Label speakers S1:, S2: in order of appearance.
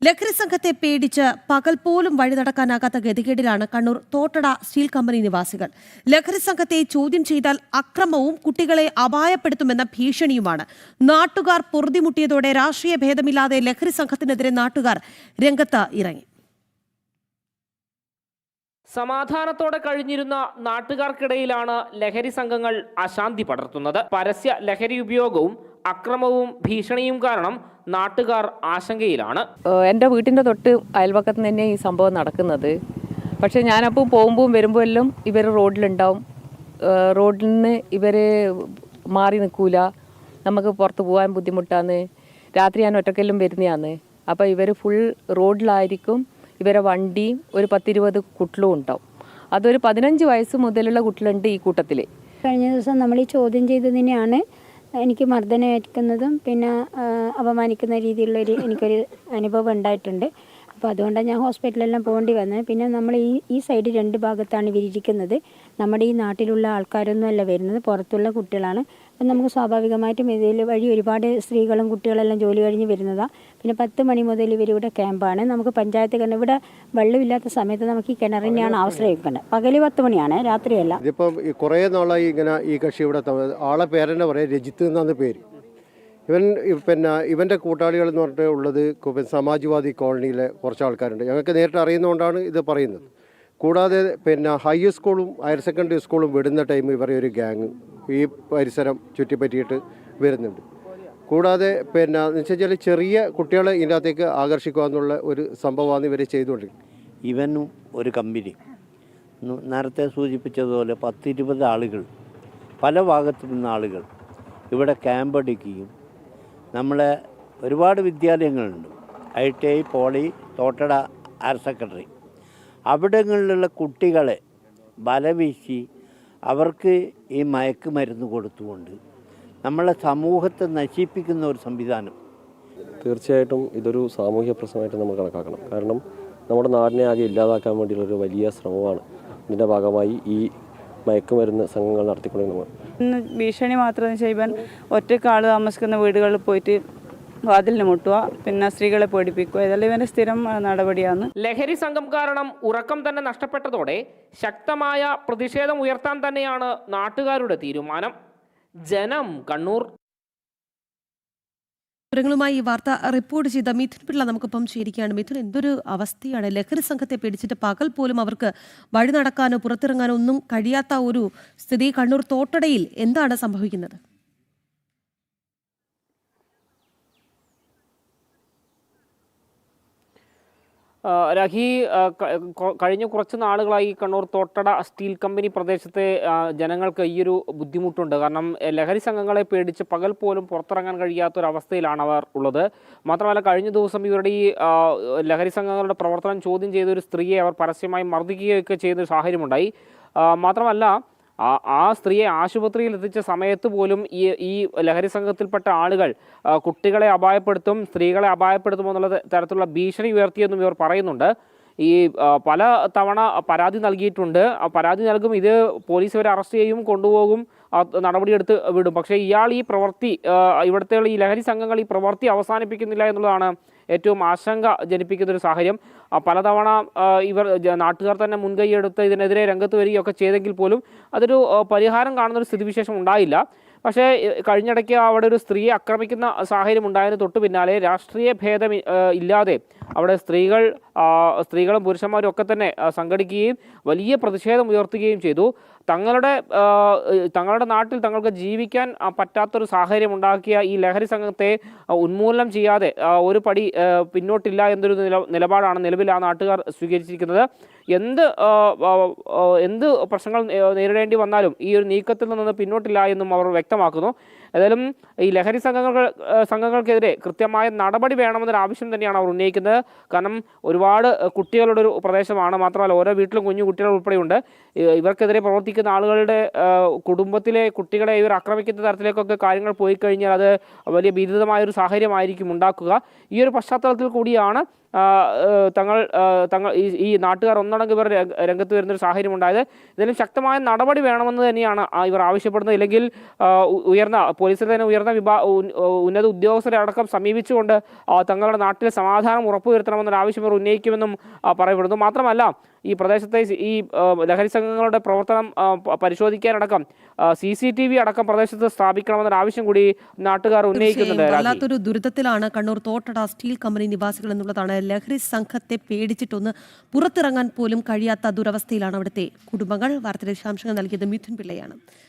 S1: ലഹരി സംഘത്തെ പേടിച്ച് പകൽ പോലും വഴി നടക്കാനാകാത്ത ഗതികേടിലാണ് കണ്ണൂർ തോട്ടട സ്റ്റീൽ കമ്പനി നിവാസികൾ. ലഹരി സംഘത്തെ ചോദ്യം ചെയ്താൽ അക്രമവും കുട്ടികളെ അപായപ്പെടുത്തുമെന്ന ഭീഷണിയുമാണ്. നാട്ടുകാർ പൊറുതിമുട്ടിയതോടെ രാഷ്ട്രീയ ഭേദമില്ലാതെ ലഹരി സംഘത്തിനെതിരെ നാട്ടുകാർ രംഗത്ത് ഇറങ്ങി.
S2: സമാധാനത്തോടെ കഴിഞ്ഞിരുന്ന നാട്ടുകാർക്കിടയിലാണ് ലഹരി സംഘങ്ങൾ അശാന്തി പടർത്തുന്നത്. പരസ്യ ലഹരി ഉപയോഗവും അക്രമവും ഭീഷണിയും കാരണം നാട്ടുകാർ ആശങ്കയിലാണ്.
S3: എൻ്റെ വീട്ടിൻ്റെ തൊട്ട് അയൽവക്കത്ത് തന്നെ ഈ സംഭവം നടക്കുന്നത്. പക്ഷേ ഞാനപ്പോൾ പോകുമ്പോൾ വരുമ്പോൾ എല്ലാം ഇവർ റോഡിലുണ്ടാവും. റോഡിൽ നിന്ന് ഇവർ മാറി നിൽക്കൂല. നമുക്ക് പുറത്ത് പോകാൻ ബുദ്ധിമുട്ടാണ്. രാത്രി ഞാൻ ഒറ്റക്കെല്ലാം വരുന്നതാണ്. അപ്പോൾ ഇവർ ഫുൾ റോഡിലായിരിക്കും. ഇവരെ വണ്ടിയും ഒരു 10-20 കുട്ടികളും ഉണ്ടാവും. അതൊരു 15 വയസ്സ് മുതലുള്ള കുട്ടികളുണ്ട് ഈ കൂട്ടത്തിൽ.
S4: കഴിഞ്ഞ ദിവസം നമ്മൾ ഈ ചോദ്യം ചെയ്തതിനെയാണ് എനിക്ക് മർദ്ദനമേൽക്കുന്നതും പിന്നെ അപമാനിക്കുന്ന രീതിയിലുള്ളൊരു എനിക്കൊരു അനുഭവം ഉണ്ടായിട്ടുണ്ട്. അപ്പോൾ അതുകൊണ്ടാണ് ഞാൻ ഹോസ്പിറ്റലിലെല്ലാം പോകേണ്ടി വന്നത്. പിന്നെ നമ്മൾ ഈ സൈഡ് 2 ഭാഗത്താണ് ഇവരിയ്ക്കുന്നത്. നമ്മുടെ ഈ നാട്ടിലുള്ള ആൾക്കാരൊന്നും അല്ല വരുന്നത്, പുറത്തുള്ള കുട്ടികളാണ്. അപ്പം നമുക്ക് സ്വാഭാവികമായിട്ടും ഇതിൽ വഴി ഒരുപാട് സ്ത്രീകളും കുട്ടികളെല്ലാം ജോലി കഴിഞ്ഞ് വരുന്നതാണ്. പിന്നെ 10 മണി മുതൽ ഇവരിവിടെ ക്യാമ്പാണ്. നമുക്ക് പഞ്ചായത്ത് കിണർ ഇവിടെ വെള്ളമില്ലാത്ത സമയത്ത് നമുക്ക് ഈ കിണറിനെയാണ് ആശ്രയിക്കേണ്ടത്. പകൽ 10 മണിയാണ്, രാത്രിയല്ല.
S5: ഇതിപ്പം കുറേ നാളായി ഇങ്ങനെ ഈ കക്ഷി ഇവിടെ ആളെ പേരെന്നെ പറയാം, രജിത്ത് എന്നാണ് പേര്. ഇവൻ്റെ കൂട്ടാളികൾ എന്ന് പറഞ്ഞിട്ട് ഉള്ളത് സമാജ്വാദി കോളനിയിലെ കുറച്ച് ആൾക്കാരുണ്ട്. ഞങ്ങൾക്ക് നേരിട്ട് അറിയുന്നതുകൊണ്ടാണ് ഇത് പറയുന്നത്. കൂടാതെ ഹൈ സ്കൂളും ഹയർ സെക്കൻഡറി സ്കൂളും വിടുന്ന ടൈം ഇവരെ ഒരു ഗ്യാങ് ഈ പരിസരം ചുറ്റിപ്പറ്റിയിട്ട് വരുന്നുണ്ട്. കൂടാതെ എന്ന് വെച്ചാൽ ചെറിയ കുട്ടികളെ ഇതിനകത്തേക്ക് ആകർഷിക്കുക എന്നുള്ള ഒരു സംഭവമാണ് ഇവർ ചെയ്തുകൊണ്ടിരിക്കുന്നത്.
S6: ഇവനും ഒരു കമ്പനി നേരത്തെ സൂചിപ്പിച്ചതുപോലെ 10-20 ആളുകൾ പല ഭാഗത്തു നിന്ന ആളുകൾ ഇവിടെ ക്യാമ്പ് അടിക്കുകയും നമ്മളെ ഒരുപാട് വിദ്യാലയങ്ങളുണ്ട്. ITI, poly, Thottada higher secondary അവിടങ്ങളിലുള്ള കുട്ടികളെ ബലവീശി അവർക്ക് ഈ മയക്കുമരുന്ന് കൊടുത്തുകൊണ്ട് നമ്മളെ സമൂഹത്തെ നശിപ്പിക്കുന്ന ഒരു സംവിധാനം.
S7: തീർച്ചയായിട്ടും ഇതൊരു സാമൂഹ്യ പ്രശ്നമായിട്ട് നമ്മൾ കണക്കാക്കണം. കാരണം നമ്മുടെ നാടിനെ ആകെ ഇല്ലാതാക്കാൻ വേണ്ടിയുള്ളൊരു വലിയ ശ്രമമാണ് ഇതിൻ്റെ ഭാഗമായി ഈ മയക്കുമരുന്ന് സംഘങ്ങൾ നടത്തിക്കൊണ്ടിരുന്നത്.
S8: ഭീഷണി മാത്രം ചെയ്യുവാൻ ഒറ്റക്കാൾ താമസിക്കുന്ന വീടുകളിൽ പോയിട്ട് വാതിലിന് മുട്ടുക, പിന്നെ സ്ത്രീകളെ പേടിപ്പിക്കുക, ഇതെല്ലാം ഇവൻ്റെ സ്ഥിരം നടപടിയാണ്.
S2: ലഹരി സംഘം കാരണം ഉറക്കം തന്നെ നഷ്ടപ്പെട്ടതോടെ ശക്തമായ പ്രതിഷേധം ഉയർത്താൻ തന്നെയാണ് നാട്ടുകാരുടെ തീരുമാനം. ജനം, കണ്ണൂർ.
S1: വിവരങ്ങളുമായി ഈ വാർത്ത റിപ്പോർട്ട് ചെയ്ത മിഥുൻ പിള്ള നമുക്കൊപ്പം ചേരുകയാണ്. മിഥുൻ, എന്തൊരു അവസ്ഥയാണ്! ലഹരി സംഘത്തെ പേടിച്ചിട്ട് പകൽ പോലും അവർക്ക് വഴി നടക്കാനോ പുറത്തിറങ്ങാനോ ഒന്നും കഴിയാത്ത ഒരു സ്ഥിതി കണ്ണൂർ തോട്ടടയിൽ എന്താണ് സംഭവിക്കുന്നത്?
S2: രാഖി, കഴിഞ്ഞ കുറച്ച് നാളുകളായി കണ്ണൂർ തോട്ടട സ്റ്റീൽ കമ്പനി പ്രദേശത്തെ ജനങ്ങൾക്ക് ഈയൊരു ബുദ്ധിമുട്ടുണ്ട്. കാരണം ലഹരി സംഘങ്ങളെ പേടിച്ച് പകൽ പോലും പുറത്തിറങ്ങാൻ കഴിയാത്തൊരവസ്ഥയിലാണ് അവർ ഉള്ളത്. മാത്രമല്ല, കഴിഞ്ഞ ദിവസം ഇവരുടെ ഈ ലഹരി സംഘങ്ങളുടെ പ്രവർത്തനം ചോദ്യം ചെയ്ത ഒരു സ്ത്രീയെ അവർ പരസ്യമായി മർദ്ദിക്കുകയൊക്കെ ചെയ്യുന്നൊരു സാഹചര്യമുണ്ടായി. മാത്രമല്ല, ആ സ്ത്രീയെ ആശുപത്രിയിൽ എത്തിച്ച സമയത്ത് പോലും ഈ ലഹരി സംഘത്തിൽപ്പെട്ട ആളുകൾ കുട്ടികളെ അപായപ്പെടുത്തും, സ്ത്രീകളെ അപായപ്പെടുത്തുമെന്നുള്ള തരത്തിലുള്ള ഭീഷണി ഉയർത്തിയെന്നും ഇവർ പറയുന്നുണ്ട്. ഈ പല തവണ പരാതി നൽകിയിട്ടുണ്ട്. പരാതി നൽകും, ഇത് പോലീസ് ഇവരെ അറസ്റ്റ് ചെയ്യും, കൊണ്ടുപോകും, നടപടിയെടുത്ത് വിടും. പക്ഷേ ഇയാൾ ഈ പ്രവൃത്തി, ഇവിടുത്തെ ഈ ലഹരി സംഘങ്ങൾ ഈ പ്രവൃത്തി അവസാനിപ്പിക്കുന്നില്ല എന്നുള്ളതാണ് ഏറ്റവും ആശങ്ക ജനിപ്പിക്കുന്നൊരു സാഹചര്യം. പലതവണ നാട്ടുകാർ തന്നെ മുൻകൈയെടുത്ത് ഇതിനെതിരെ രംഗത്ത് വരികയൊക്കെ ചെയ്തെങ്കിൽ പോലും അതൊരു പരിഹാരം കാണുന്നൊരു സ്ഥിതിവിശേഷം ഉണ്ടായില്ല. പക്ഷേ കഴിഞ്ഞിടയ്ക്ക് അവിടെ ഒരു സ്ത്രീയെ ആക്രമിക്കുന്ന സാഹചര്യം ഉണ്ടായതിന് തൊട്ടു പിന്നാലെ രാഷ്ട്രീയ ഭേദം ഇല്ലാതെ അവിടെ സ്ത്രീകളും പുരുഷന്മാരും ഒക്കെ തന്നെ സംഘടിക്കുകയും വലിയ പ്രതിഷേധം ഉയർത്തുകയും ചെയ്തു. തങ്ങളുടെ നാട്ടിൽ തങ്ങൾക്ക് ജീവിക്കാൻ പറ്റാത്തൊരു സാഹചര്യം ഉണ്ടാക്കിയ ഈ ലഹരി സംഘത്തെ ഉന്മൂലനം ചെയ്യാതെ ഒരു പടി പിന്നോട്ടില്ല എന്നൊരു നിലപാടാണ് നിലവിൽ ആ നാട്ടുകാർ സ്വീകരിച്ചിരിക്കുന്നത്. എന്ത് പ്രശ്നങ്ങൾ നേരിടേണ്ടി വന്നാലും ഈ ഒരു നീക്കത്തിൽ നിന്ന് പിന്നോട്ടില്ല എന്നും അവർ വ്യക്തമാക്കുന്നു. ഏതായാലും ഈ ലഹരി സംഘങ്ങൾക്കെതിരെ കൃത്യമായ നടപടി വേണമെന്നൊരു ആവശ്യം തന്നെയാണ് അവർ ഉന്നയിക്കുന്നത്. കാരണം ഒരുപാട് കുട്ടികളുടെ ഒരു പ്രദേശമാണ്. മാത്രമല്ല, ഓരോ വീട്ടിലും കുഞ്ഞു കുട്ടികൾ ഉൾപ്പെടെയുണ്ട്. ഇവർക്കെതിരെ പ്രവർത്തിക്കുന്ന ആളുകളുടെ കുടുംബത്തിലെ കുട്ടികളെ ഇവർ ആക്രമിക്കുന്ന തരത്തിലേക്കൊക്കെ കാര്യങ്ങൾ പോയി കഴിഞ്ഞാൽ അത് വലിയ ഭീതിതമായൊരു സാഹചര്യമായിരിക്കും ഉണ്ടാക്കുക. ഈ ഒരു പശ്ചാത്തലത്തിൽ കൂടിയാണ് തങ്ങൾ ഈ നാട്ടുകാർ ഒന്നടങ്കം ഇവർ രംഗത്ത് വരുന്നൊരു സാഹചര്യം ഉണ്ടായത്. ഇതിലും ശക്തമായ നടപടി വേണമെന്ന് തന്നെയാണ് ഇവർ ആവശ്യപ്പെടുന്നത്. ഇല്ലെങ്കിൽ പോലീസിൽ തന്നെ ഉന്നത ഉദ്യോഗസ്ഥരെ അടക്കം സമീപിച്ചുകൊണ്ട് തങ്ങളുടെ നാട്ടിലെ സമാധാനം ഉറപ്പുവരുത്തണമെന്നൊരു ആവശ്യം ഇവർ ഉന്നയിക്കുമെന്നും പറയപ്പെടുന്നു. മാത്രമല്ല ഈ പ്രദേശത്തെ ഈ ലഹരി സംഘങ്ങളുടെ പ്രവർത്തനം പരിശോധിക്കാനടക്കം CCTV അടക്കം പ്രദേശത്ത് സ്ഥാപിക്കണമെന്നൊരു ആവശ്യം കൂടി നാട്ടുകാർ ഉന്നയിക്കുന്നുണ്ട്.
S1: വല്ലാത്തൊരു ദുരിതത്തിലാണ് കണ്ണൂർ തോട്ടട സ്റ്റീൽ കമ്പനി നിവാസികൾ എന്നുള്ളതാണ്. ലഹരി സംഘത്തെ പേടിച്ചിട്ടൊന്ന് പുറത്തിറങ്ങാൻ പോലും കഴിയാത്ത ദുരവസ്ഥയിലാണ് അവിടുത്തെ കുടുംബങ്ങൾ. വാർത്തയുടെ വിശദാംശങ്ങൾ നൽകിയത് മിഥുൻ പിള്ളയാണ്.